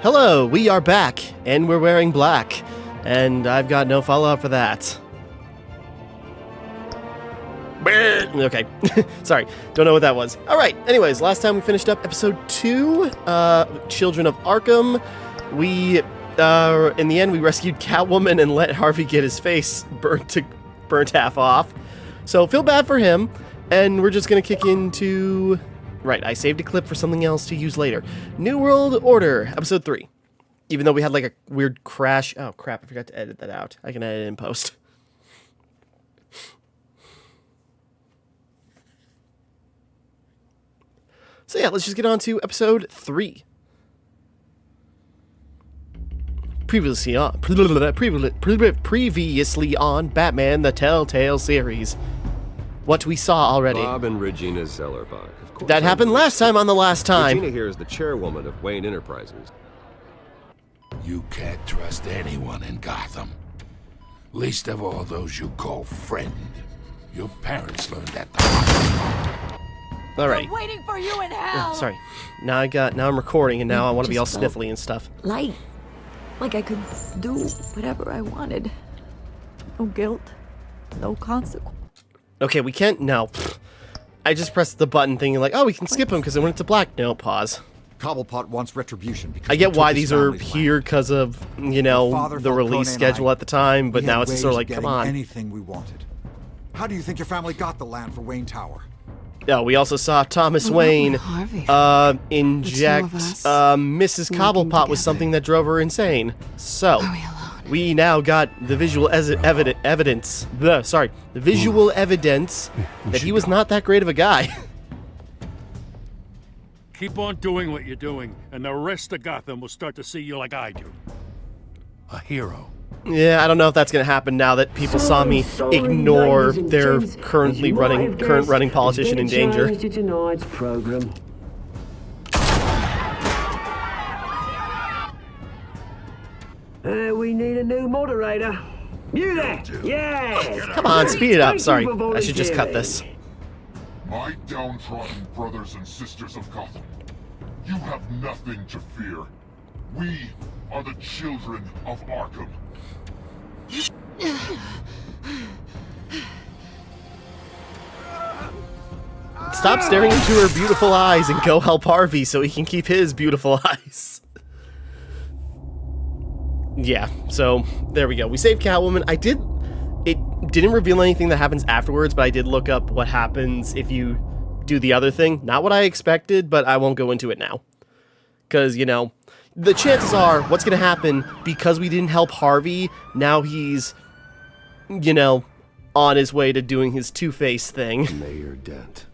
Hello, we are back, and we're wearing black, and I've got no follow-up for that. Okay, sorry, don't know what that was. Alright, anyways, last time we finished up episode 2, Children of Arkham. We, in the end, we rescued Catwoman and let Harvey get his face burnt half off. So, feel bad for him, and we're just gonna kick into... Right, I saved a clip for something else to use later. New World Order, episode 3. Even though we had like a weird crash. Oh crap, I forgot to edit that out. I can edit it in post. So yeah, let's just get on to episode 3. Previously on Batman the Telltale series. What we saw already. Bob and Regina Zellerbach, of course. That happened last time on the last time. Regina here is the chairwoman of Wayne Enterprises. You can't trust anyone in Gotham. Least of all those you call friend. Your parents learned that the hard way. Alright. I'm waiting for you in hell. Sorry. Now I'm recording and now I want to be all sniffly and stuff. Light. Like I could do whatever I wanted. No guilt. No consequence. Okay, we can't... No. I just pressed the button thinking like, oh, we can skip them because it went to black. No, pause. Cobblepot wants retribution because I get why these are here because of, you know, the release schedule at the time, but now it's sort of like, come on. Anything we wanted. How do you think your family got the land for Wayne Tower? Yeah, we also saw Thomas Wayne inject Mrs. Cobblepot with something that drove her insane. So, we now got the visual evidence. The visual evidence that he was not that great of a guy. Keep on doing what you're doing, and the rest of Gotham will start to see you like I do. A hero. Yeah, I don't know if that's gonna happen now that people saw me ignore their current running politician in danger. To tonight's program. We need a new moderator. You there? Yes. Come on, speed it up. Sorry, I should just cut this. My downtrodden brothers and sisters of Gotham, you have nothing to fear. We are the children of Arkham. Stop staring into her beautiful eyes and go help Harvey so he can keep his beautiful eyes. Yeah, so there we go. We saved Catwoman. It didn't reveal anything that happens afterwards, but I did look up what happens if you do the other thing. Not what I expected, but I won't go into it now. Because, you know, the chances are what's going to happen because we didn't help Harvey, now he's, you know, on his way to doing his Two-Face thing. Mayor Dent.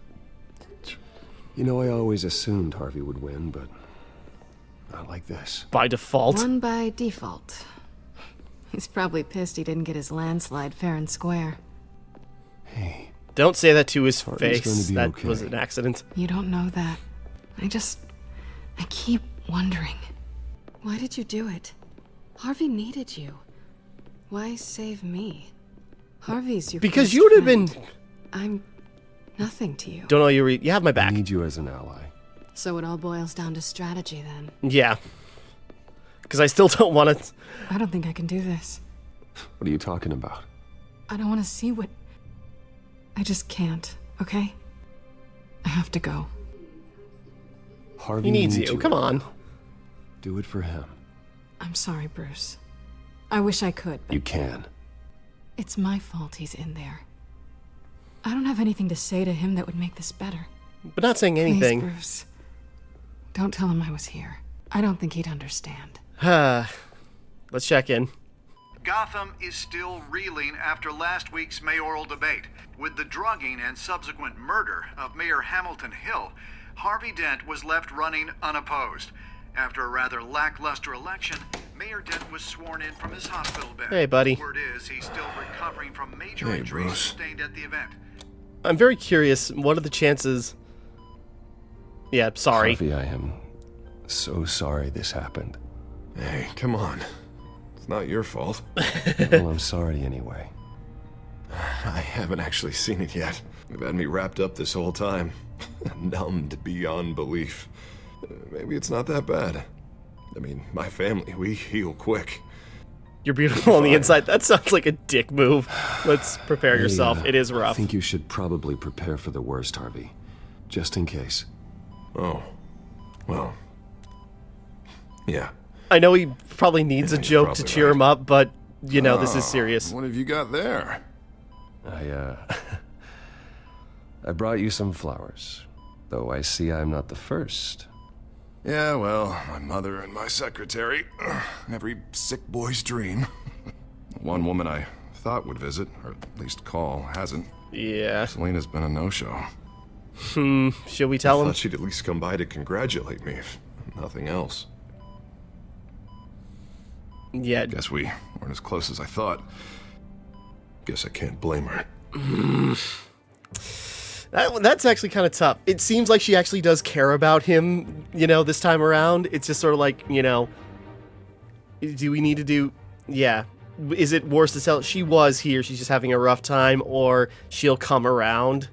You know, I always assumed Harvey would win, but not like this. By default. Won by default. He's probably pissed he didn't get his landslide fair and square. Hey. Don't say that to his Harvey's face. That okay. was an accident. You don't know that. I keep wondering. Why did you do it? Harvey needed you. Why save me? Harvey's your Because best you would have been... friend. I'm nothing to you. Don't know you have my back. I need you as an ally. So it all boils down to strategy then. Yeah. Because I still don't want to... I don't think I can do this. What are you talking about? I don't want to see what... I just can't, okay? I have to go. Harvey He needs needs you. Come on. Do it for him. I'm sorry, Bruce. I wish I could, but You can. it's my fault he's in there. I don't have anything to say to him that would make this better. But not saying anything. Please, Bruce. Don't tell him I was here. I don't think he'd understand. Let's check in. Gotham is still reeling after last week's mayoral debate. With the drugging and subsequent murder of Mayor Hamilton Hill, Harvey Dent was left running unopposed. After a rather lackluster election, Mayor Dent was sworn in from his hospital bed. Hey, buddy. Word is he's still recovering from major injuries sustained at the event. I'm very curious, what are the chances... Yeah, sorry. Harvey, I am so sorry this happened. Hey, come on. It's not your fault. Well, I'm sorry anyway. I haven't actually seen it yet. They've had me wrapped up this whole time. Numbed beyond belief. Maybe it's not that bad. I mean, my family, we heal quick. You're beautiful on the inside. That sounds like a dick move. Let's prepare yourself. It is I rough. think you should probably prepare for the worst, Harvey. Just in case. Oh. Well. Yeah. I know he probably needs a you're joke to probably cheer right. him up, but, you know, this is serious. What have you got there? I brought you some flowers. Though I see I'm not the first. Yeah, well, my mother and my secretary. Every sick boy's dream. One woman I thought would visit, or at least call, hasn't. Yeah. Selena's been a no-show. Should we tell I him? thought she'd at least come by to congratulate me, if nothing else. Yeah. Guess we weren't as close as I thought. Guess I can't blame her. That's actually kind of tough. It seems like she actually does care about him, you know, this time around. It's just sort of like, you know, do we need to do... Yeah. Is it worse to tell she was here, she's just having a rough time, or she'll come around?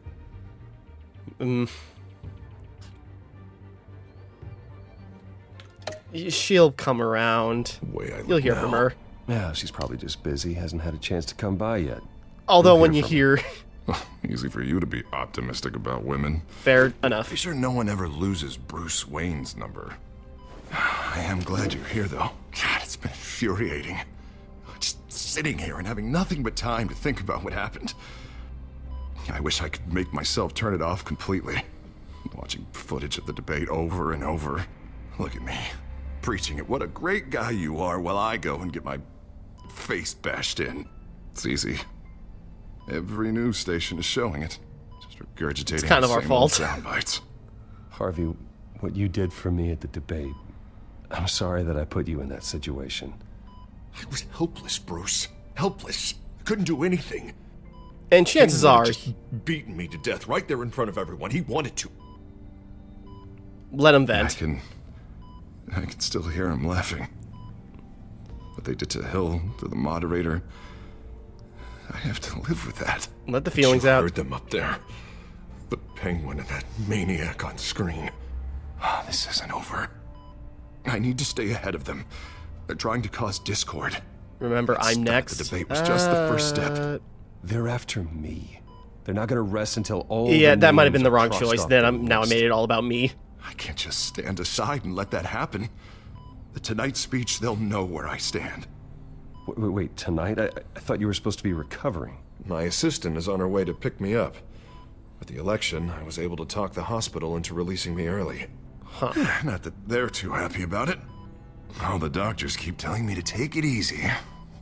She'll come around. You'll hear from her. Yeah, she's probably just busy, hasn't had a chance to come by yet. Although when you hear... Easy for you to be optimistic about women. Fair enough. Be sure no one ever loses Bruce Wayne's number. I am glad you're here, though. God, it's been infuriating. Just sitting here and having nothing but time to think about what happened. I wish I could make myself turn it off completely. Watching footage of the debate over and over. Look at me, preaching it. What a great guy you are, while I go and get my face bashed in. It's easy. Every news station is showing it. Just regurgitating It's kind of our the same old fault. sound bites. Harvey, what you did for me at the debate, I'm sorry that I put you in that situation. I was helpless, Bruce. Helpless. Couldn't do anything. And chances He are... just beaten me to death right there in front of everyone. He wanted to. Let him vent. I can still hear him laughing. What they did to Hill, to the moderator, I have to live with that. Let the feelings you out. heard them up there. The Penguin and that maniac on screen. This isn't over. I need to stay ahead of them. They're trying to cause discord. Remember, That I'm start next. The debate was just the first step. They're after me. They're not going to rest until all Yeah, the that might have names been the are wrong crossed choice. off Then the now I list. made it all about me. I can't just stand aside and let that happen. The Tonight speech, they'll know where I stand. Wait, tonight? I thought you were supposed to be recovering. My assistant is on her way to pick me up. With the election, I was able to talk the hospital into releasing me early. Not that they're too happy about it. All the doctors keep telling me to take it easy.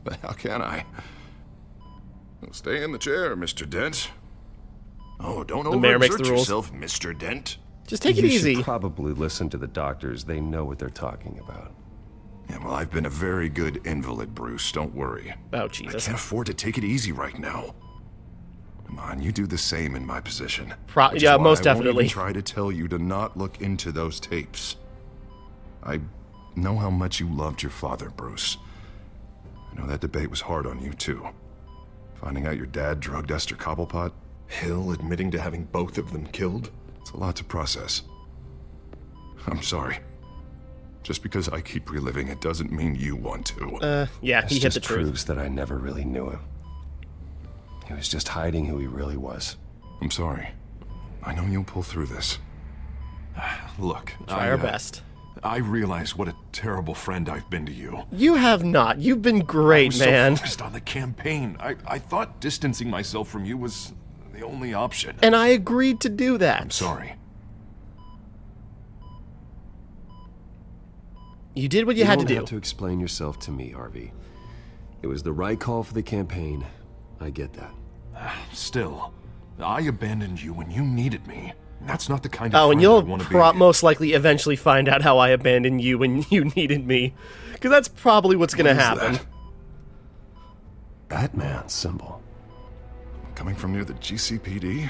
But how can I? Well, stay in the chair, Mr. Dent. Oh, don't The mayor makes overexert the rules. yourself, Mr. Dent. Just take it You easy. should probably listen to the doctors. They know what they're talking about. Yeah, well, I've been a very good invalid, Bruce. Don't worry. Oh, I Jesus. can't afford to take it easy right now. Come on, you do the same in my position. Which is Yeah, why most I won't definitely. even try to tell you to not look into those tapes. I know how much you loved your father, Bruce. I know that debate was hard on you, too. Finding out your dad drugged Esther Cobblepot, Hill admitting to having both of them killed. It's a lot to process. I'm sorry. Just because I keep reliving it doesn't mean you want to. Yeah, he This hit the just truth. proves that I never really knew him. He was just hiding who he really was. I'm sorry. I know you'll pull through this. Look, Try our best. I realize what a terrible friend I've been to you. You have not. You've been I great, was man. so focused on the campaign. I thought distancing myself from you was the only option. And I agreed to do that. I'm sorry. You did what you had to don't do. have to explain yourself to me, Harvey. It was the right call for the campaign. I get that. Still, I abandoned you when you needed me. That's not the kind of Oh, and friend you'll I want to be. most likely eventually find out how I abandoned you when you needed me. Because that's probably what's going to What is happen. that? Batman symbol. Coming from near the GCPD?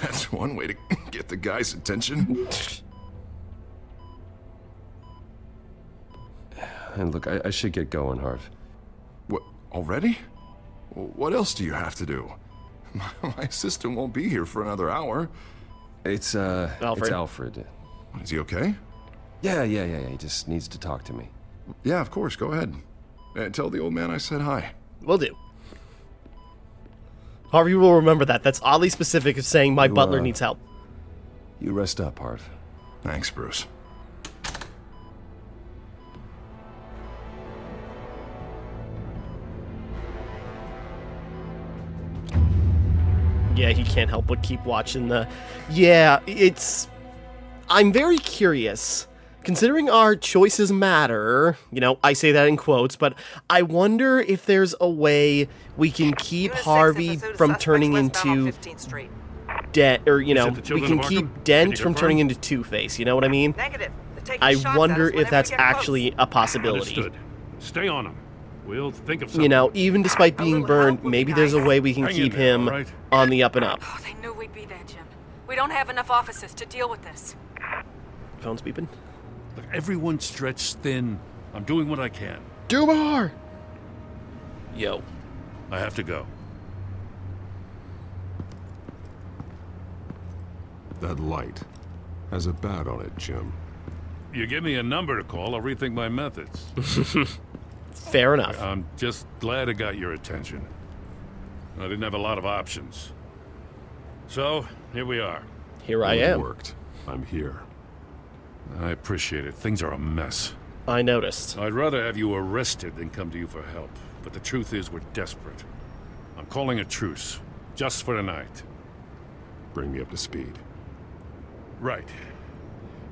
That's one way to get the guy's attention. And look, I should get going, Harv. What, already? What else do you have to do? My assistant won't be here for another hour. It's Alfred. Alfred. Is he okay? Yeah. He just needs to talk to me. Yeah, of course. Go ahead. Tell the old man I said hi. Will do. Harvey will remember that. That's oddly specific of saying my butler needs help. You rest up, Harv. Thanks, Bruce. Yeah, he can't help but keep watching the... Yeah, it's... I'm very curious. Considering our choices matter, you know, I say that in quotes, but I wonder if there's a way we can keep Harvey from turning into... Dent, or, you know, we can keep Dent from turning into Two-Face, you know what I mean? I wonder if that's actually a possibility. Understood. Stay on him. We'll think of something. You know, even despite being burned, maybe there's a way we can keep him on the up and up. Oh, they knew we'd be there, Jim. We don't have enough officers to deal with this. Phone's beeping. Look, everyone's stretched thin. I'm doing what I can. Do more! Yo. I have to go. That light has a bat on it, Jim. You give me a number to call, I'll rethink my methods. Fair enough. I'm just glad it got your attention. I didn't have a lot of options. So, here we are. Here I am. It worked. I'm here. I appreciate it. Things are a mess. I noticed. I'd rather have you arrested than come to you for help. But the truth is, we're desperate. I'm calling a truce. Just for tonight. Bring me up to speed. Right.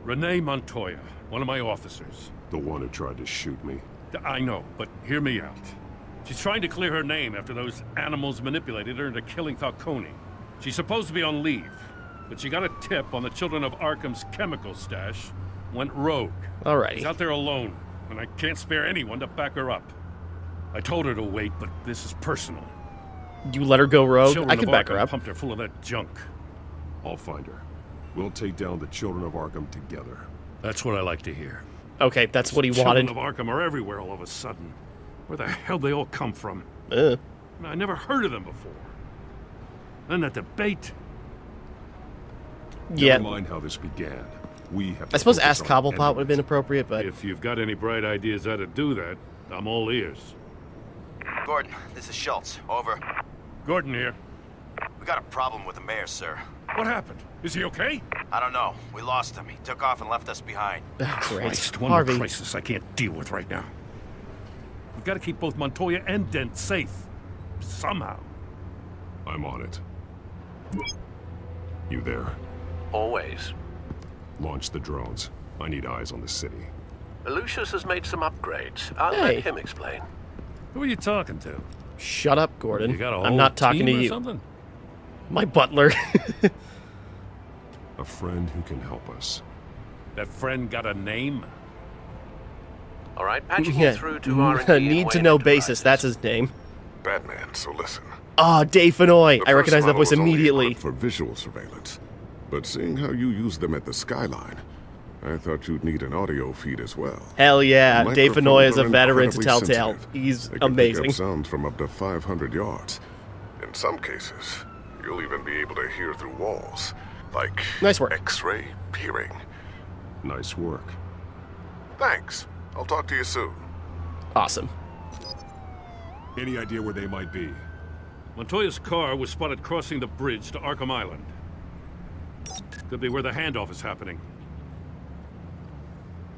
Renee Montoya, one of my officers. The one who tried to shoot me. I know, but hear me out. She's trying to clear her name after those animals manipulated her into killing Falcone. She's supposed to be on leave, but she got a tip on the Children of Arkham's chemical stash, went rogue. Alrighty. She's out there alone, and I can't spare anyone to back her up. I told her to wait, but this is personal. You let her go rogue? Children I can of back Arkham her up. Pumped her full of that junk. I'll find her. We'll take down the Children of Arkham together. That's what I like to hear. Okay, that's what he Children wanted. of Arkham are everywhere all of a sudden. Where the hell they all come from? I never heard of them before. Then that debate. Yeah. Never mind how this began. We have to I suppose focus Ask on Cobblepot would have enemies. been appropriate, but... If you've got any bright ideas how to do that, I'm all ears. Gordon, this is Schultz. Over. Gordon here. We got a problem with the mayor, sir. What happened? Is he okay? I don't know. We lost him. He took off and left us behind. Great. Christ, one more Harvey. crisis I can't deal with right now. We've got to keep both Montoya and Dent safe. Somehow. I'm on it. You there? Always. Launch the drones. I need eyes on the city. Lucius has made some upgrades. I'll Hey. let him explain. Who are you talking to? Shut up, Gordon. You got a I'm whole not talking to team or you. something? My butler. A friend who can help us. That friend got a name? All right, patching Yeah. you through to R&D and Need to Wayne know Enterprises. basis. That's his name. Batman, so listen. Ah, Dave Fenoy. The I recognize first that model voice was only immediately. equipped for visual surveillance. But seeing how you use them at the Skyline, I thought you'd need an audio feed as well. Hell yeah. Dave Microphones Fenoy is a are veteran to incredibly Telltale. sensitive. He's They can pick amazing. up sounds from up to 500 yards. In some cases, you'll even be able to hear through walls. Like Nice work. X-ray peering. Nice work. Thanks. I'll talk to you soon. Awesome. Any idea where they might be? Montoya's car was spotted crossing the bridge to Arkham Island. Could be where the handoff is happening.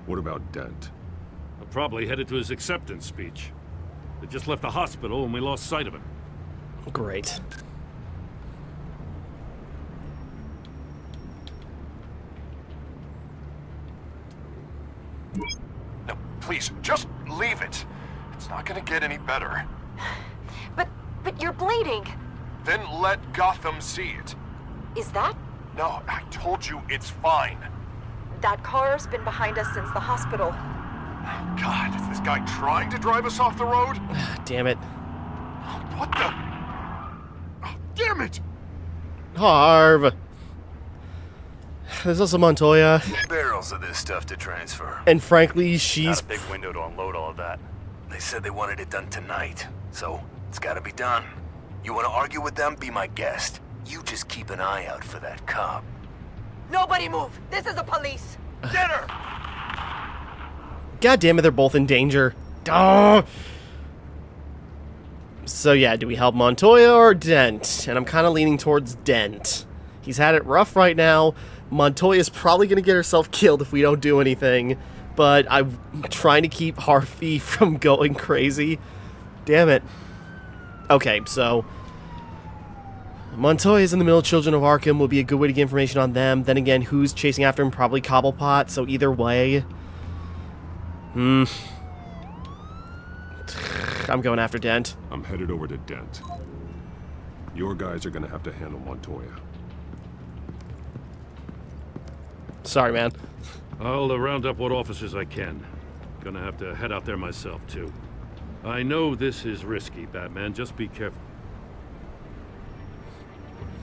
What about Dent? They're probably headed to his acceptance speech. They just left the hospital and we lost sight of him. Great. No, please, just leave it. It's not gonna get any better. But you're bleeding. Then let Gotham see it. Is that? No, I told you it's fine. That car's been behind us since the hospital. God, is this guy trying to drive us off the road? Damn it. What the? Oh, damn it! Harv. There's also Montoya. Barrels of this stuff to transfer. And frankly, she's... Not a big window to unload all of that. They said they wanted it done tonight, so it's gotta be done. You wanna argue with them? Be my guest. You just keep an eye out for that cop. Nobody move. This is the police. Get her! God damn it, they're both in danger. Oh! So yeah, do we help Montoya or Dent? And I'm kind of leaning towards Dent. He's had it rough right now. Montoya's probably going to get herself killed if we don't do anything. But I'm trying to keep Harvey from going crazy. Damn it. Okay, so Montoya's in the middle of Children of Arkham will be a good way to get information on them. Then again, who's chasing after him? Probably Cobblepot, so either way. I'm going after Dent. I'm headed over to Dent. Your guys are gonna have to handle Montoya. Sorry, man. I'll round up what officers I can. Gonna have to head out there myself, too. I know this is risky, Batman. Just be careful.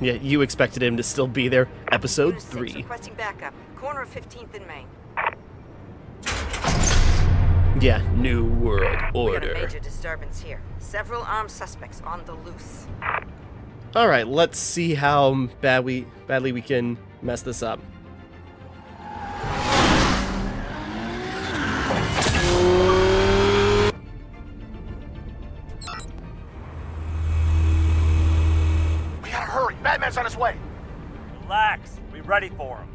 Yeah, you expected him to still be there. Episode 3. Requesting backup. Corner of 15th and Main. Yeah, New World We got a Order. major disturbance here. Several armed suspects on the loose. Alright, let's see how badly we can mess this up. We gotta hurry. Batman's on his way. Relax. We ready for him.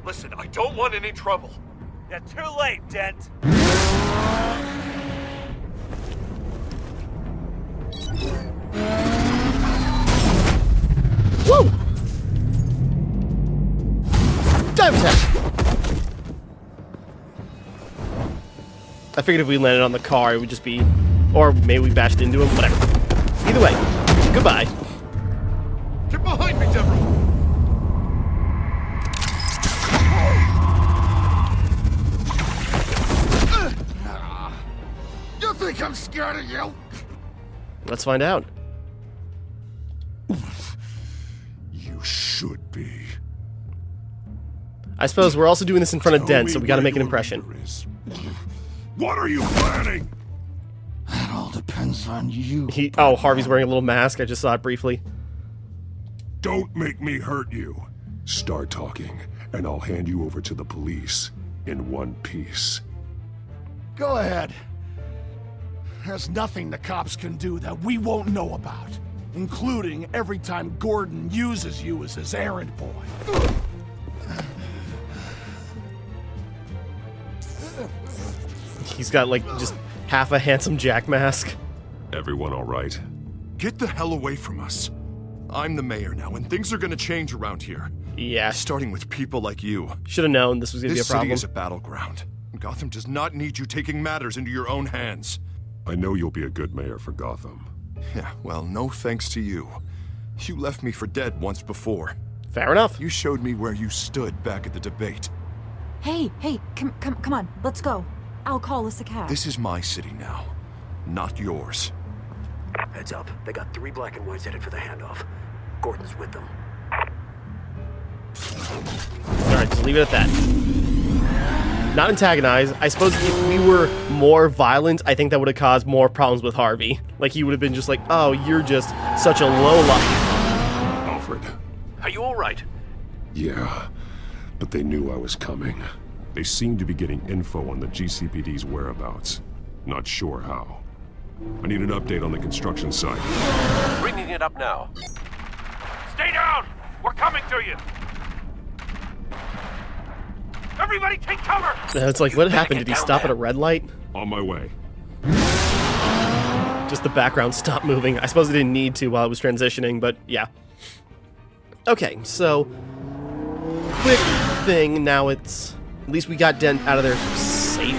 Listen, I don't want any trouble. Yeah, too late, Dent. Woo! Dive attack! I figured if we landed on the car, it would just be... Or maybe we bashed into him, whatever. Either way, goodbye. Get behind me, Deborah! You think I'm scared of you? Let's find out. You should be. I suppose we're also doing this in front of Dent, so we gotta make an impression. What are you planning? That all depends on you. Oh, Harvey's wearing a little mask. I just saw it briefly. Don't make me hurt you. Start talking, and I'll hand you over to the police in one piece. Go ahead. There's nothing the cops can do that we won't know about, including every time Gordon uses you as his errand boy. He's got, like, just half a Handsome Jack mask. Everyone all right? Get the hell away from us. I'm the mayor now, and things are gonna change around here. Yeah. Starting with people like you. Should have known this was gonna be a problem. This city is a battleground. Gotham does not need you taking matters into your own hands. I know you'll be a good mayor for Gotham. Yeah, well, no thanks to you. You left me for dead once before. Fair enough. You showed me where you stood back at the debate. Hey, come on, let's go. I'll call us a cab. This is my city now, not yours. Heads up. They got 3 black and whites headed for the handoff. Gordon's with them. Alright, just leave it at that. Not antagonize. I suppose if we were more violent, I think that would have caused more problems with Harvey. Like, he would have been just like, oh, you're just such a lowlife. Alfred. Are you all right? Yeah, but they knew I was coming. They seem to be getting info on the GCPD's whereabouts. Not sure how. I need an update on the construction site. Bringing it up now. Stay down! We're coming to you! Everybody take cover! It's like, what happened? Did he stop at a red light? On my way. Just the background stopped moving. I suppose it didn't need to while I was transitioning, but yeah. Okay, so quick thing. Now it's... At least we got Dent out of there safely.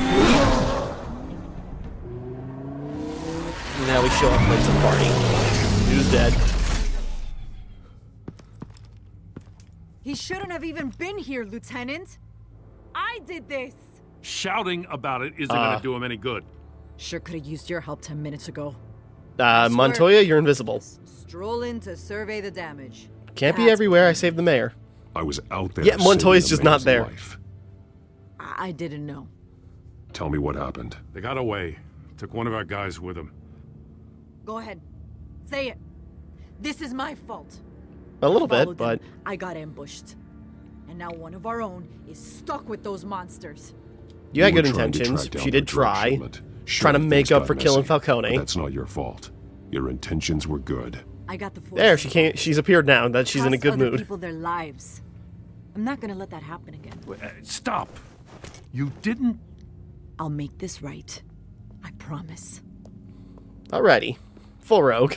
Now we show up late to the party. Who's dead? He shouldn't have even been here, Lieutenant. I did this. Shouting about it isn't going to do him any good. Sure could have used your help 10 minutes ago. Montoya, you're invisible. Stroll in to survey the damage. Can't be everywhere. I saved the mayor. I was out there. Yeah, Montoya's just not saving the there. mayor's life. I didn't know. Tell me what happened. They got away. Took one of our guys with them. Go ahead. Say it. This is my fault. A little bit, Followed but... them. I got ambushed. And now one of our own is stuck with those monsters. You had good were trying to intentions. track down She their did drug try. shipment. Sure, Trying to make things up got for killing messy, Falcone. but that's not your fault. Your intentions were good. I got the force. There, she can't. She's appeared now. That she's in a Cost good other mood. people their lives. I'm not gonna let that happen again. Stop. You didn't... I'll make this right. I promise. Alrighty. Full rogue.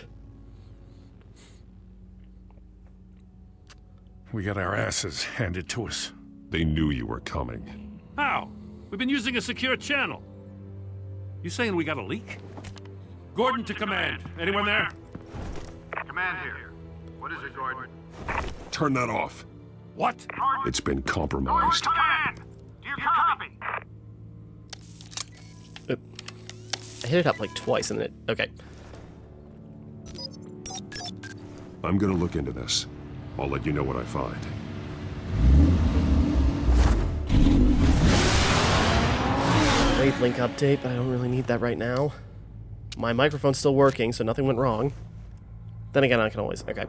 We got our asses handed to us. They knew you were coming. How? We've been using a secure channel. You saying we got a leak? Gordon to command. Anyone there? Command here. What is it, Gordon? Turn that off. What? It's been compromised. Command! Do you copy? I hit it up like twice and it... Okay. I'm gonna look into this. I'll let you know what I find. Wavelength update, but I don't really need that right now. My microphone's still working, so nothing went wrong. Then again, I can always... Okay.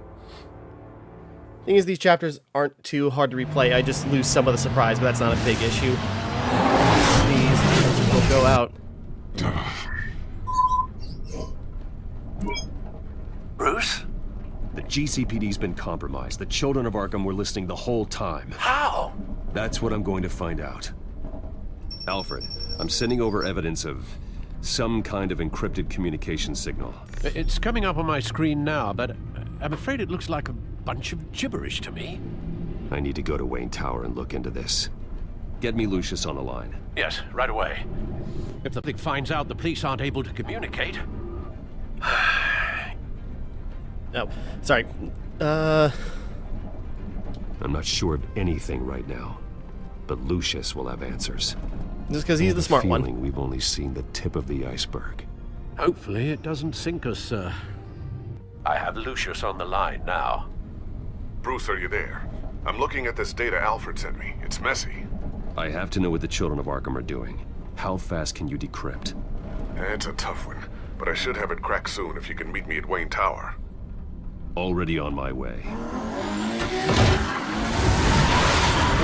Thing is, these chapters aren't too hard to replay. I just lose some of the surprise, but that's not a big issue. Please, don't go out. Bruce? The GCPD's been compromised. The children of Arkham were listening the whole time. How? That's what I'm going to find out. Alfred, I'm sending over evidence of some kind of encrypted communication signal. It's coming up on my screen now, but I'm afraid it looks like a bunch of gibberish to me. I need to go to Wayne Tower and look into this. Get me Lucius on the line. Yes, right away. If the public finds out the police aren't able to communicate... Oh, sorry. I'm not sure of anything right now, but Lucius will have answers. Just because he's the smart one. We've only seen the tip of the iceberg. Hopefully it doesn't sink us, sir. I have Lucius on the line now. Bruce, are you there? I'm looking at this data Alfred sent me. It's messy. I have to know what the children of Arkham are doing. How fast can you decrypt? It's a tough one, but I should have it cracked soon if you can meet me at Wayne Tower. Already on my way.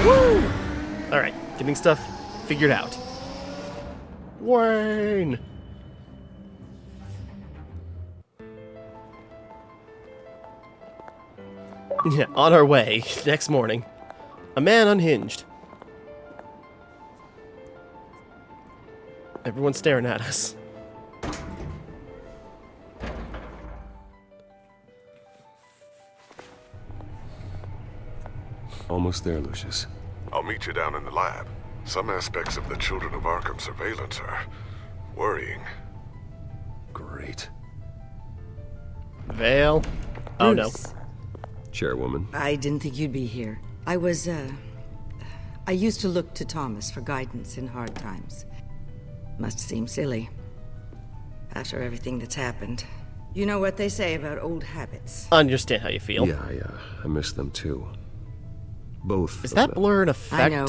Woo! Alright, getting stuff figured out. Wayne! Yeah, on our way, next morning. A man unhinged. Everyone's staring at us. Almost there, Lucius. I'll meet you down in the lab. Some aspects of the Children of Arkham surveillance are worrying. Great. Vale. Oh no. Chairwoman. I didn't think you'd be here. I used to look to Thomas for guidance in hard times. Must seem silly. After everything that's happened. You know what they say about old habits. Understand how you feel. Yeah, I miss them too. Both. Is that blur an effect? I know.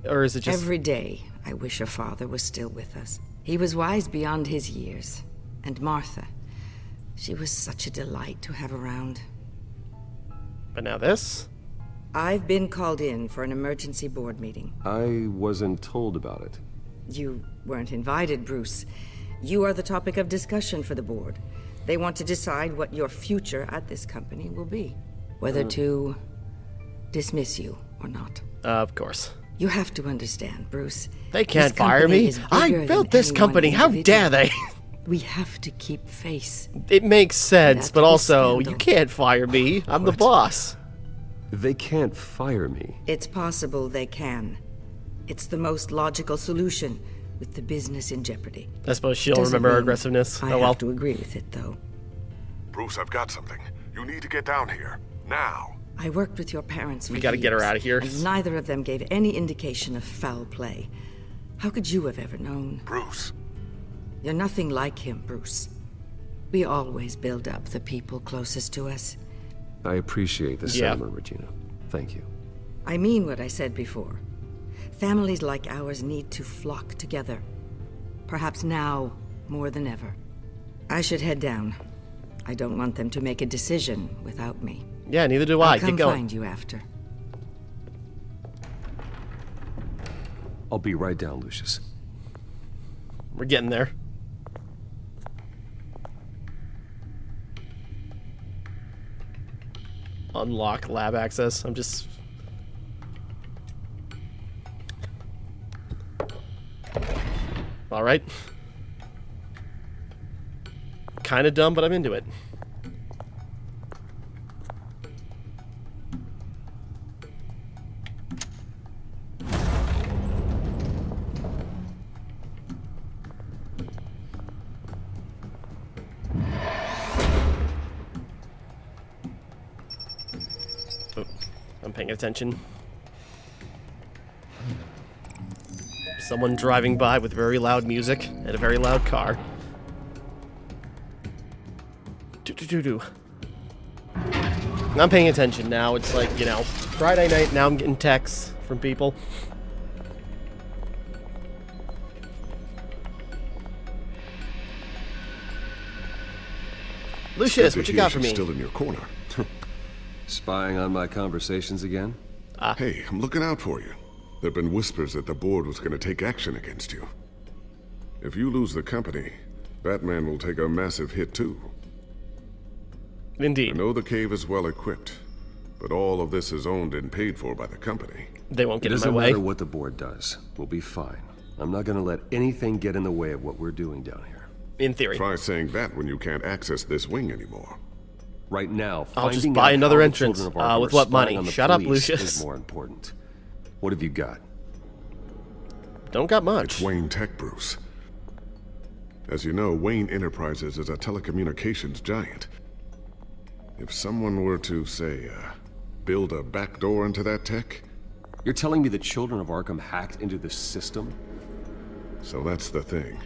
Or is it just... Every day, I wish your father was still with us. He was wise beyond his years. And Martha, she was such a delight to have around. But now this? I've been called in for an emergency board meeting. I wasn't told about it. You weren't invited, Bruce. You are the topic of discussion for the board. They want to decide what your future at this company will be. Whether to dismiss you or not. Of course. You have to understand, Bruce. They can't fire me. I built this company. How dare they? We have to keep face. It makes sense, but also, you can't fire me. I'm the boss. They can't fire me. It's possible they can. It's the most logical solution with the business in jeopardy. I suppose she'll Doesn't remember her mean aggressiveness. I Oh well. have to agree with it, though. Bruce, I've got something. You need to get down here. Now. I worked with your parents for We gotta get her years, out of here. and neither of them gave any indication of foul play. How could you have ever known? Bruce. You're nothing like him, Bruce. We always build up the people closest to us. I appreciate the Yeah. sentiment, Regina. Thank you. I mean what I said before. Families like ours need to flock together. Perhaps now more than ever. I should head down. I don't want them to make a decision without me. Yeah, neither do I. I'll come Get going. find you after. I'll be right down, Lucius. We're getting there. Unlock lab access. I'm just... Alright. Kinda dumb, but I'm into it. Oh, I'm paying attention. Someone driving by with very loud music and a very loud car. Do. I'm paying attention now. It's like, you know, Friday night, now I'm getting texts from people. Lucius, what you got for me? Still in your corner. Spying on my conversations again? Hey, I'm looking out for you. There've been whispers that the board was going to take action against you. If you lose the company, Batman will take a massive hit too. Indeed. I know the cave is well equipped, but all of this is owned and paid for by the company. They won't get in my way. It doesn't matter what the board does. We'll be fine. I'm not going to let anything get in the way of what we're doing down here. In theory. Try saying that when you can't access this wing anymore. Right now, I'll just buy another entrance. With what money? Shut up, Lucius. Is more important. What have you got? Don't got much. It's Wayne Tech, Bruce. As you know, Wayne Enterprises is a telecommunications giant. If someone were to, say, build a backdoor into that tech... You're telling me the Children of Arkham hacked into the system? So that's the thing.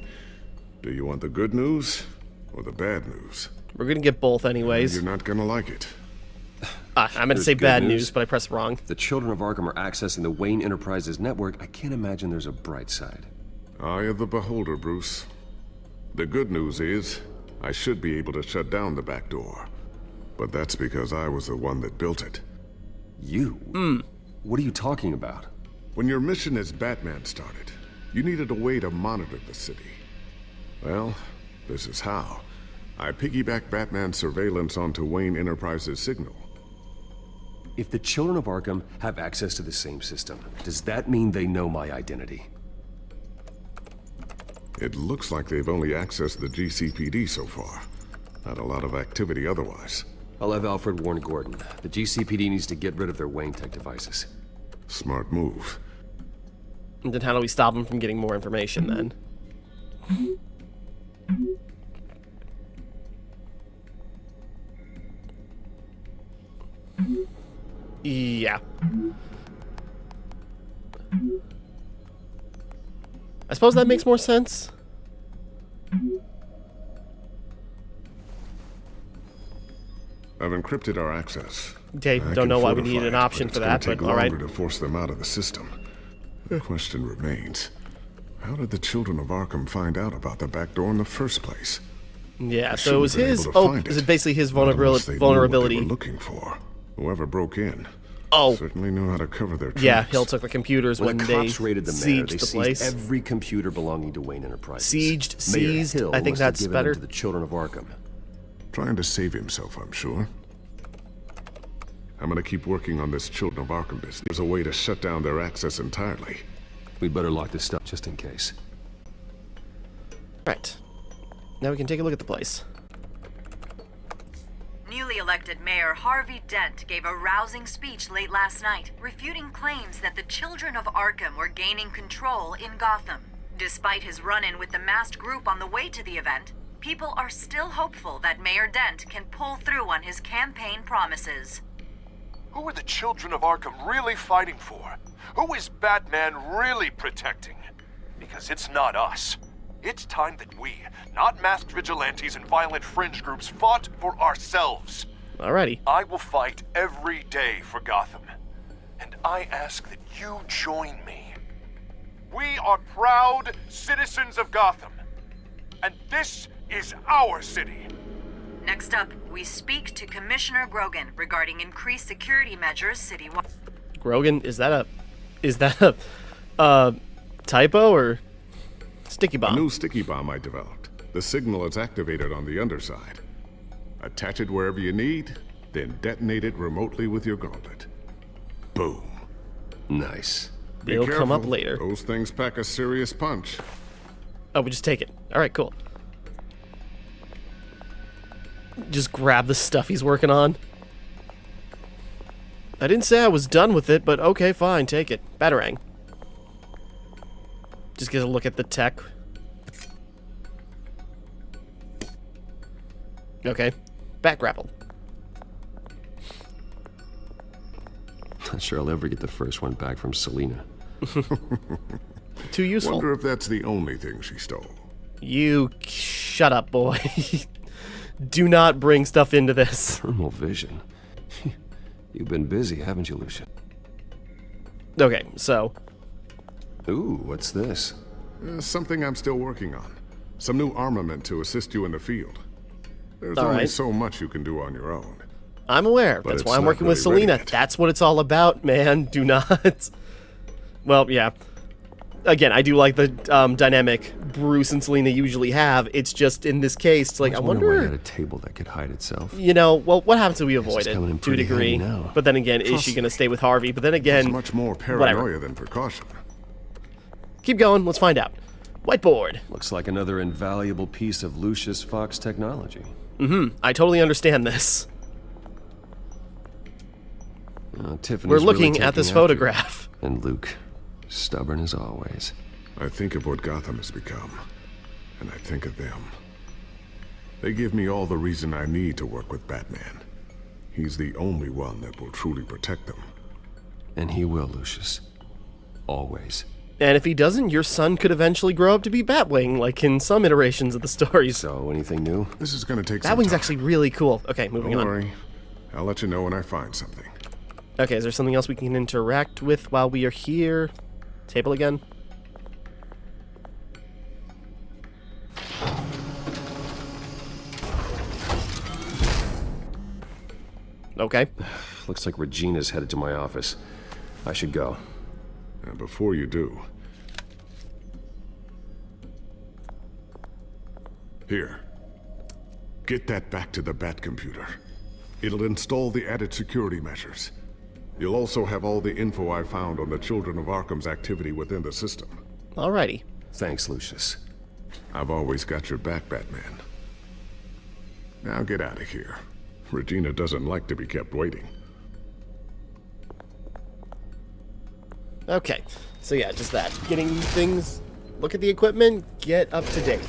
Do you want the good news or the bad news? We're gonna get both anyways. You're not gonna like it. I'm gonna say bad news, but I pressed wrong. If the Children of Arkham are accessing the Wayne Enterprises network, I can't imagine there's a bright side. Eye of the beholder, Bruce. The good news is, I should be able to shut down the back door. But that's because I was the one that built it. You? What are you talking about? When your mission as Batman started, you needed a way to monitor the city. Well, this is how. I piggybacked Batman's surveillance onto Wayne Enterprises' signal. If the Children of Arkham have access to the same system, does that mean they know my identity? It looks like they've only accessed the GCPD so far. Not a lot of activity otherwise. I'll have Alfred warn Gordon. The GCPD needs to get rid of their Wayne Tech devices. Smart move. And then how do we stop them from getting more information then? Yeah. I suppose that makes more sense. I've encrypted our access. Okay, don't know why we need an option for that, but all right. It's going to take longer to force them out of the system. The question remains, how did the Children of Arkham find out about the back door in the first place? Yeah, so it was his. Oh, is it basically his vulnerability? They were looking for. Whoever broke in. Oh, certainly knew how to cover their tracks. Yeah, Hill took the computers when the they cops raided the manor, they seized every computer belonging to Wayne Enterprises. Seized. Hill I think that's better. To the Children of Arkham. Trying to save himself, I'm sure. I'm gonna keep working on this Children of Arkham business. There's a way to shut down their access entirely. We'd better lock this stuff just in case. Right. Now we can take a look at the place. Newly elected Mayor Harvey Dent gave a rousing speech late last night, refuting claims that the Children of Arkham were gaining control in Gotham. Despite his run-in with the masked group on the way to the event, people are still hopeful that Mayor Dent can pull through on his campaign promises. Who are the Children of Arkham really fighting for? Who is Batman really protecting? Because it's not us. It's time that we, not masked vigilantes and violent fringe groups, fought for ourselves. Alrighty. I will fight every day for Gotham. And I ask that you join me. We are proud citizens of Gotham. And this is our city. Next up, we speak to Commissioner Grogan regarding increased security measures citywide. Grogan, is that a typo or? Sticky bomb. A new sticky bomb I developed. The signal is activated on the underside. Attach it wherever you need, then detonate it remotely with your gauntlet. Boom. Nice. Be It'll careful. come up later. Those things pack a serious punch. Oh, we just take it. All right, cool. Just grab the stuff he's working on. I didn't say I was done with it, but okay, fine, take it. Batarang. Just get a look at the tech. Okay. Back grapple. Not sure I'll ever get the first one back from Selena. Too useful. Wonder if that's the only thing she stole. You shut up, boy. Do not bring stuff into this. Thermal vision. You've been busy, haven't you, Lucia? Okay, so. Ooh, what's this? Something I'm still working on. Some new armament to assist you in the field. There's All only right. so much you can do on your own. I'm aware. But That's it's why I'm not working with really ready Selena. yet. That's what it's all about, man. Do not. Well, yeah. Again, I do like the dynamic Bruce and Selena usually have. It's just in this case, it's like, I why wonder. you had a table that could hide itself. You know, well, what happens if we avoid is coming in it to a pretty degree? handy now. But then again, is Trust she me. going to stay with Harvey? But then again, It's much more whatever. paranoia than precaution. Keep going. Let's find out. Whiteboard. Looks like another invaluable piece of Lucius Fox technology. Mm-hmm. I totally understand this. Tiffany's We're really looking taking at this after photograph. you. And Luke, stubborn as always. I think of what Gotham has become, and I think of them. They give me all the reason I need to work with Batman. He's the only one that will truly protect them. And he will, Lucius. Always. And if he doesn't, your son could eventually grow up to be Batwing, like in some iterations of the stories. So, anything new? This is going to take some Batwing's time. actually really cool. Okay, moving Don't on. worry. I'll let you know when I find something. Okay, is there something else we can interact with while we are here? Table again? Okay. Looks like Regina's headed to my office. I should go. And before you do... Here. Get that back to the Bat computer. It'll install the added security measures. You'll also have all the info I found on the Children of Arkham's activity within the system. Alrighty. Thanks, Lucius. I've always got your back, Batman. Now get out of here. Regina doesn't like to be kept waiting. Okay. So yeah, just that. Getting things... Look at the equipment, get up to date.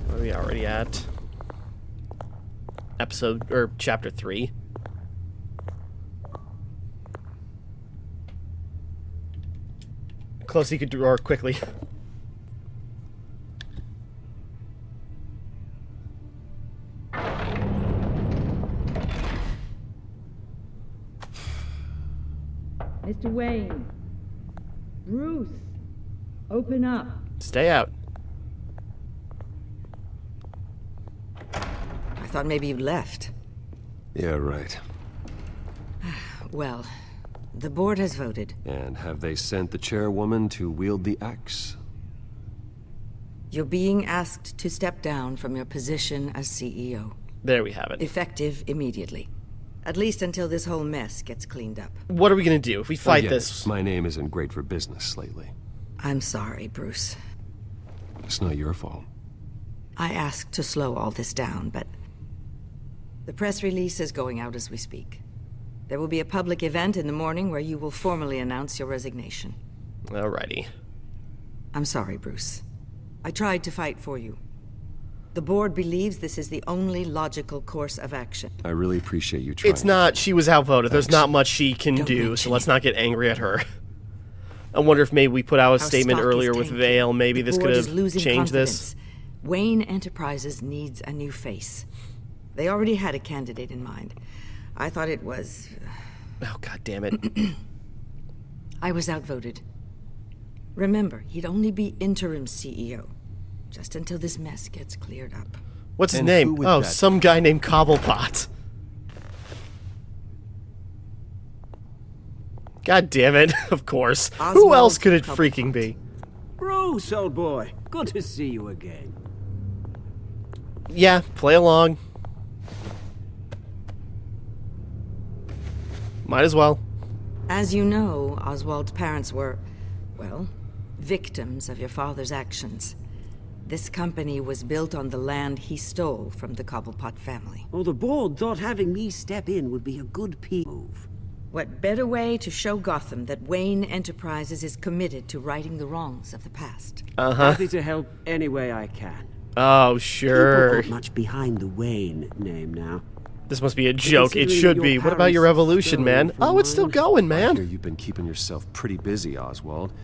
What are we already at? Episode, or chapter 3. Close you could draw quickly. Mr. Wayne. Bruce. Open up. Stay out. I thought maybe you left. Yeah, right. Well, the board has voted. And have they sent the chairwoman to wield the axe? You're being asked to step down from your position as CEO. There we have it. Effective immediately. At least until this whole mess gets cleaned up. What are we gonna do if we fight Again, this? My name isn't great for business lately. I'm sorry, Bruce. It's not your fault. I asked to slow all this down, but the press release is going out as we speak. There will be a public event in the morning where you will formally announce your resignation. Alrighty. I'm sorry, Bruce. I tried to fight for you. The board believes this is the only logical course of action. I really appreciate you trying. It's not, she was outvoted. There's Thanks. not much she can do, so let's not get angry at her. I wonder if maybe we put out a Our statement stock is earlier with tanking. Vale. Maybe The this board could is have losing changed this. confidence. Wayne Enterprises needs a new face. They already had a candidate in mind. I thought it was... Oh, god damn it. I was outvoted. Remember, he'd only be interim CEO. Just until this mess gets cleared up. What's his And name? who would Oh, that some guy named Cobblepot. God damn it, of course. Who Oswald else could it freaking be? Bruce, old boy. Good to see you again. Yeah, play along. Might as well. As you know, Oswald's parents were, well, victims of your father's actions. This company was built on the land he stole from the Cobblepot family. Well, the board thought having me step in would be a good move. What better way to show Gotham that Wayne Enterprises is committed to righting the wrongs of the past? Happy to help any way I can. Oh, sure. People aren't much behind the Wayne name now. This must be a joke. It should be. What about your revolution, man? Oh, it's still going, man. I hear you've been keeping yourself pretty busy, Oswald.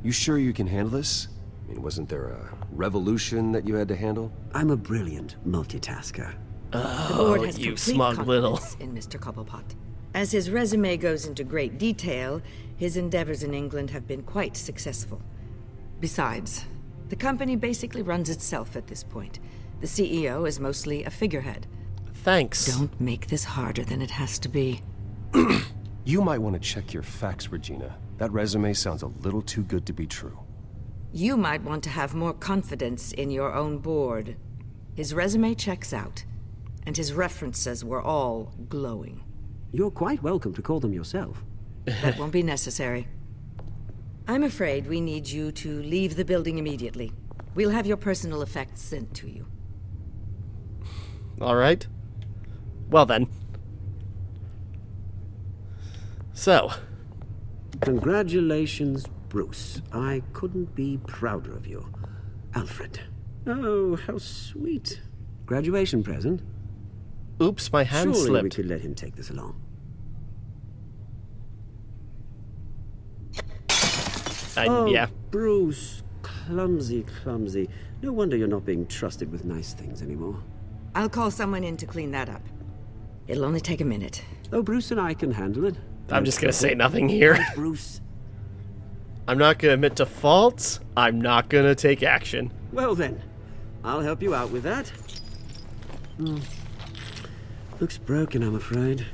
You sure you can handle this? I mean, wasn't there a revolution that you had to handle? I'm a brilliant multitasker. The board has you complete smug little. confidence in Mr. Cobblepot. As his resume goes into great detail, his endeavors in England have been quite successful. Besides, the company basically runs itself at this point. The CEO is mostly a figurehead. Thanks. Don't make this harder than it has to be. You might want to check your facts, Regina. That resume sounds a little too good to be true. You might want to have more confidence in your own board. His resume checks out, and his references were all glowing. You're quite welcome to call them yourself. That won't be necessary. I'm afraid we need you to leave the building immediately. We'll have your personal effects sent to you. All right. Well then. So. Congratulations, Bruce. I couldn't be prouder of you. Alfred. Oh, how sweet. Graduation present. Oops, my hand Surely slipped. we could let him take this along. Yeah. Bruce. Clumsy, clumsy. No wonder you're not being trusted with nice things anymore. I'll call someone in to clean that up. It'll only take a minute. Oh, Bruce and I can handle it. I'm just gonna say nothing here. Right, Bruce. I'm not gonna admit to faults. I'm not gonna take action. Well then, I'll help you out with that. Looks broken, I'm afraid.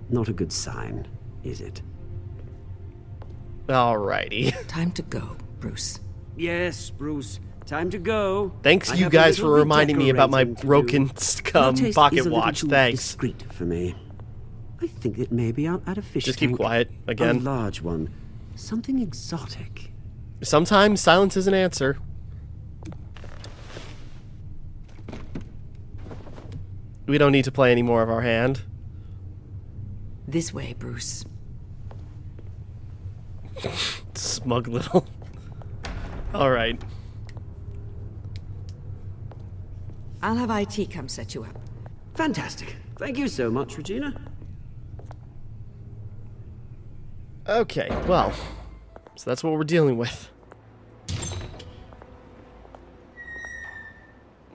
Not a good sign, is it? Alrighty. Time to go, Bruce. Yes, Bruce. Time to go. Thanks I you have a guys for little reminding me about my redecorating to do. broken Your taste pocket is a little watch. too Thanks. discreet for me. I think that maybe I'll add a fish Just keep tank. quiet again. A large one. Something exotic. Sometimes silence is an answer. We don't need to play any more of our hand. This way, Bruce. Smug little. Alright. I'll have IT come set you up. Fantastic. Thank you so much, Regina. Okay, well. So that's what we're dealing with.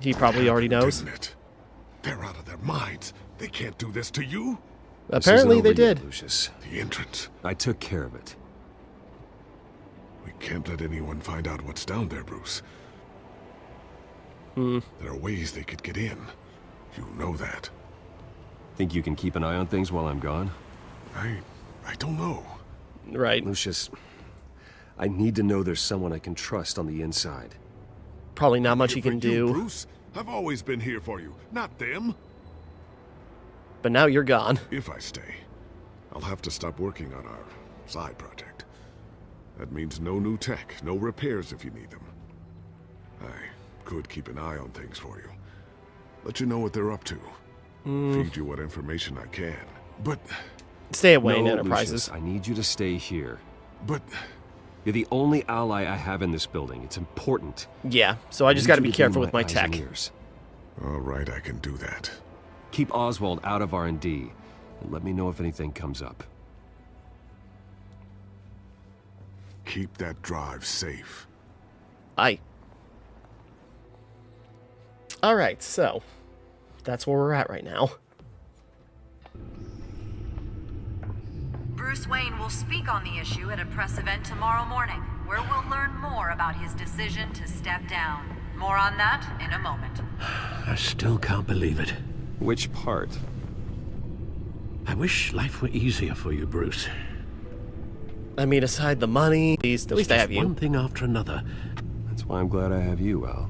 He probably already knows. They're out of their minds. They can't do this to you. Apparently they did. Lucius. The entrance. I took care of it. We can't let anyone find out what's down there, Bruce. There are ways they could get in. You know that. Think you can keep an eye on things while I'm gone? I don't know. Right. Lucius, I need to know there's someone I can trust on the inside. Probably not much he can do. Bruce, I've always been here for you, not them. But now you're gone. If I stay, I'll have to stop working on our side project. That means no new tech, no repairs if you need them. I could keep an eye on things for you. Let you know what they're up to. Feed you what information I can. But... Stay at Wayne No, Enterprises. Lucius, I need you to stay here. But... You're the only ally I have in this building. It's important. Yeah, so I just gotta be careful with my tech. All right, I can do that. Keep Oswald out of R&D, and let me know if anything comes up. Keep that drive safe. Aye. Alright, so that's where we're at right now. Bruce Wayne will speak on the issue at a press event tomorrow morning, where we'll learn more about his decision to step down. More on that in a moment. I still can't believe it. Which part? I wish life were easier for you, Bruce. I mean, aside the money, at least I have you. One thing after another. That's why I'm glad I have you, Al.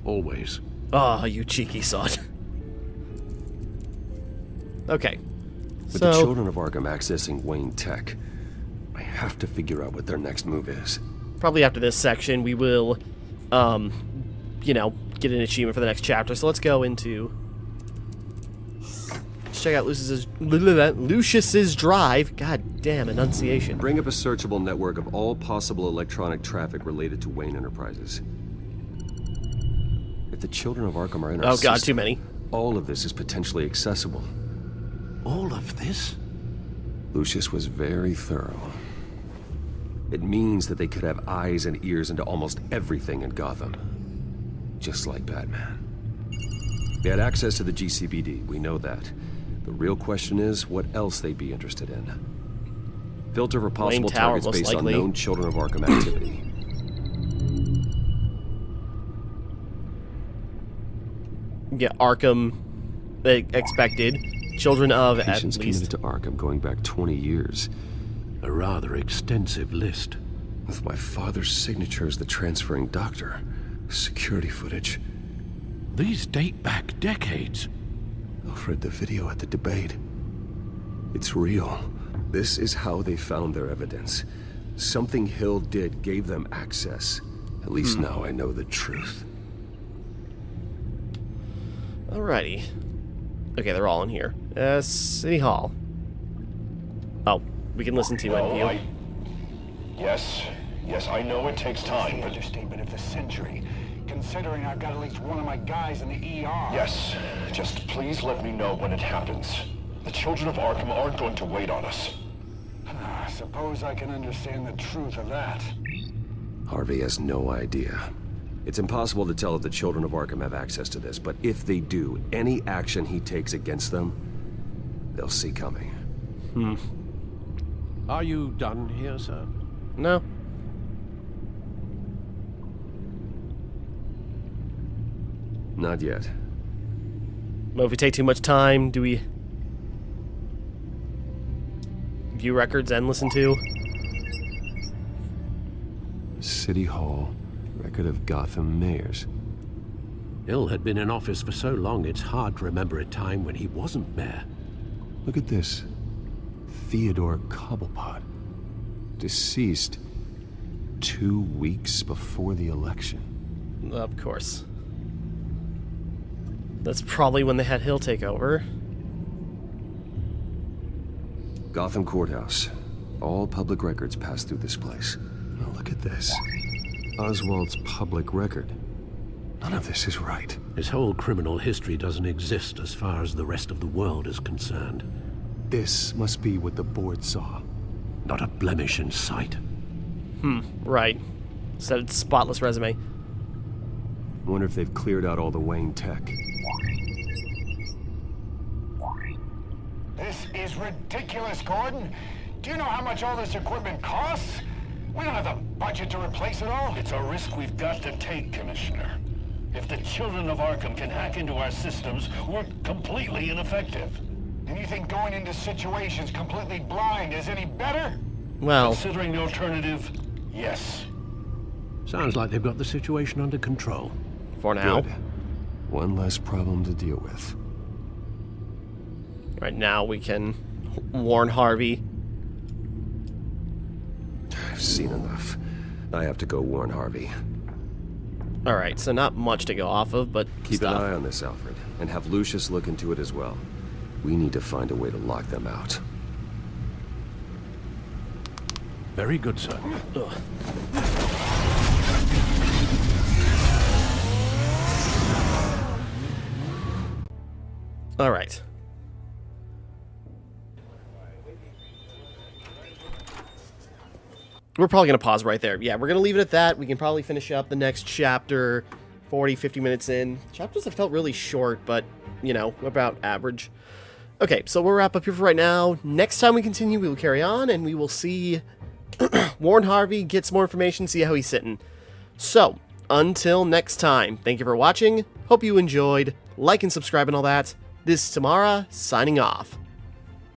Always. Oh, you cheeky sod. Okay. With the children of Arkham accessing Wayne Tech, I have to figure out what their next move is. Probably after this section, we will, you know, get an achievement for the next chapter. So let's go into... Let's check out Lucius's drive. God damn, enunciation. Bring up a searchable network of all possible electronic traffic related to Wayne Enterprises. If the children of Arkham are in our God, system, too many. all of this is potentially accessible. All of this? Lucius was very thorough. It means that they could have eyes and ears into almost everything in Gotham. Just like Batman. They had access to the GCPD, we know that. The real question is what else they'd be interested in. Filter for possible targets based on known children of Arkham activity. Yeah, Arkham expected. Children of, Patients at least. committed to Arkham going back 20 years. A rather extensive list. With my father's signature as the transferring doctor. Security footage. These date back decades. Alfred, the video at the debate. It's real. This is how they found their evidence. Something Hill did gave them access. At least now I know the truth. Alrighty. Okay, they're all in here. City Hall. Oh, we can listen to you, NPO. Yes, I know it takes time, but... understatement of the century, considering I've got at least one of my guys in the ER. Yes, just please let me know when it happens. The children of Arkham aren't going to wait on us. Suppose I can understand the truth of that. Harvey has no idea. It's impossible to tell if the children of Arkham have access to this, but if they do, any action he takes against them, they'll see coming. Are you done here, sir? No. Not yet. Well, if we take too much time, do we view records and listen to? City Hall, record of Gotham mayors. Hill had been in office for so long, it's hard to remember a time when he wasn't mayor. Look at this. Theodore Cobblepot. Deceased 2 weeks before the election. Of course. That's probably when they had Hill take over. Gotham Courthouse. All public records pass through this place. Oh, look at this. Oswald's public record. None of this is right. His whole criminal history doesn't exist as far as the rest of the world is concerned. This must be what the board saw. Not a blemish in sight. Right. Said spotless resume. Wonder if they've cleared out all the Wayne tech. This is ridiculous, Gordon. Do you know how much all this equipment costs? We don't have the budget to replace it all. It's a risk we've got to take, Commissioner. If the children of Arkham can hack into our systems, we're completely ineffective. And you think going into situations completely blind is any better? Well, considering the alternative, yes. Sounds like they've got the situation under control. For now. Good. One less problem to deal with. Right now we can warn Harvey. I've seen enough. I have to go warn Harvey. Alright, so not much to go off of, but Keep stuff. an eye on this, Alfred, and have Lucius look into it as well. We need to find a way to lock them out. Very good, sir. Ugh. Alright. We're probably going to pause right there. Yeah, we're going to leave it at that. We can probably finish up the next chapter 40, 50 minutes in. Chapters have felt really short, but, you know, about average. Okay, so we'll wrap up here for right now. Next time we continue, we will carry on, and we will see... warn Harvey, get some more information, see how he's sitting. So, until next time, thank you for watching. Hope you enjoyed. Like and subscribe and all that. This is Timmara, signing off.